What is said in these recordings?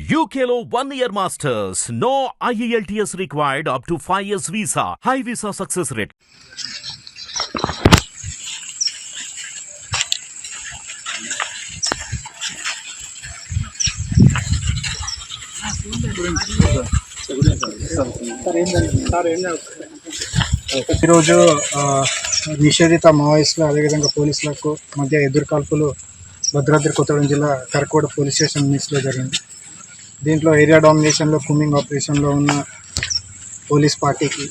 UKLO 1 year masters. No IELTS required up to 5 years visa. High visa success rate. ఈరోజు నిషేధిత మావోయిస్టులు అదేవిధంగా పోలీసులకు మధ్య ఎదురుకాల్పులు భద్రాద్రి కొత్తగూడెం జిల్లా కరకోడ పోలీస్ స్టేషన్ మిస్లో జరిగింది. దీంట్లో ఏరియా డామినేషన్లో కుమ్మింగ్ ఆపరేషన్లో ఉన్న పోలీస్ పార్టీకి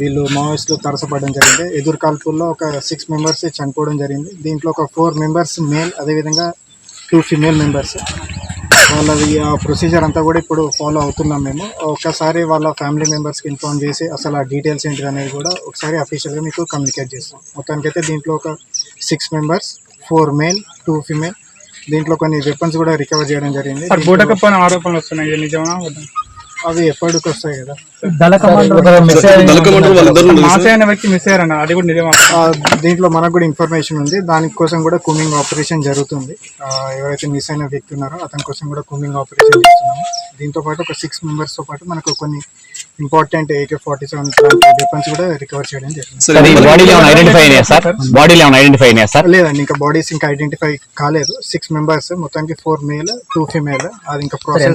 వీళ్ళు మావోయిస్టులు తరసపడడం జరిగింది. ఎదురుకాల్పుల్లో ఒక 6 మెంబర్స్ చనిపోవడం జరిగింది. దీంట్లో ఒక 4 మెంబర్స్ మేల్ అదేవిధంగా 2 ఫిమేల్ మెంబర్స్. వాళ్ళది ఆ ప్రొసీజర్ అంతా కూడా ఇప్పుడు ఫాలో అవుతున్నాం మేము. ఒకసారి వాళ్ళ ఫ్యామిలీ మెంబర్స్కి ఇన్ఫార్మ్ చేసి అసలు ఆ డీటెయిల్స్ ఏంటిది అనేది కూడా ఒకసారి అఫీషియల్గా మీకు కమ్యూనికేట్ చేస్తాం. మొత్తానికైతే దీంట్లో ఒక 6 మెంబర్స్, 4 మేల్, 2 ఫిమేల్. దీంట్లో కొన్ని వెపన్స్ కూడా రికవర్ చేయడం జరిగింది. ఆరోపణలు వస్తున్నాయి, నిజమా? అవి ఎప్పటికి వస్తాయి కదా. దీంట్లో మనకు కూడా ఇన్ఫర్మేషన్ ఉంది. దానికోసం కూడా కుమింగ్ ఆపరేషన్ జరుగుతుంది. ఎవరైతే మిస్ అయిన వ్యక్తి ఉన్నారో అతని కోసం కూడా కుమింగ్ ఆపరేషన్ చేస్తున్నాము. దీంతో పాటు ఒక 6 మెంబర్స్తో పాటు మనకు కొన్ని ఇంపార్టెంట్ AK-47 వెపన్స్ కూడా రికవర్ చేయడం జరిగింది. లేదండి, ఇంకా బాడీస్ ఇంకా ఐడెంటిఫై కాలేదు. 6 మెంబర్స్, మొత్తానికి 4 మేల్, 2 ఫిమేల్. అది ఇంకా ప్రాసెస్.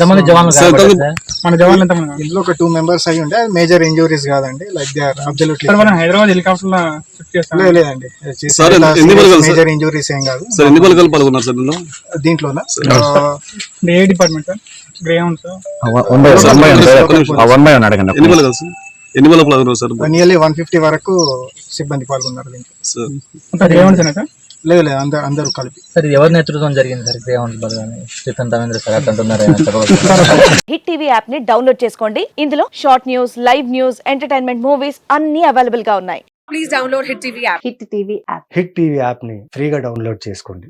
ఇందులో ఒక 2 మెంబర్స్ అయ్యి ఉండే మేజర్ ఇంజురీస్ కాదండి. Like they are absolutely Hyderabad helicopter లేదండి, మేజర్ ఇంజురీస్ ఏం కాదు. దీంట్లోనా ఏ డిపార్ట్మెంట్ నియర్లీ 150 వరకు సిబ్బంది పాల్గొన్నారు దీంట్లో. లేదు అందరూ కలిపి. సార్ ఎవరి నేతృత్వం జరిగింది సార్? స్టీఫెన్ రవీంద్ర సార్ అంటున్నారు. హిట్ టీవీ యాప్ ని డౌన్లోడ్ చేసుకోండి. ఇందులో short news, live news, entertainment movies అన్ని అవైలబుల్ గా ఉన్నాయి. Please download hit TV app. Hit TV app ని ఫ్రీగా డౌన్లోడ్ చేసుకోండి.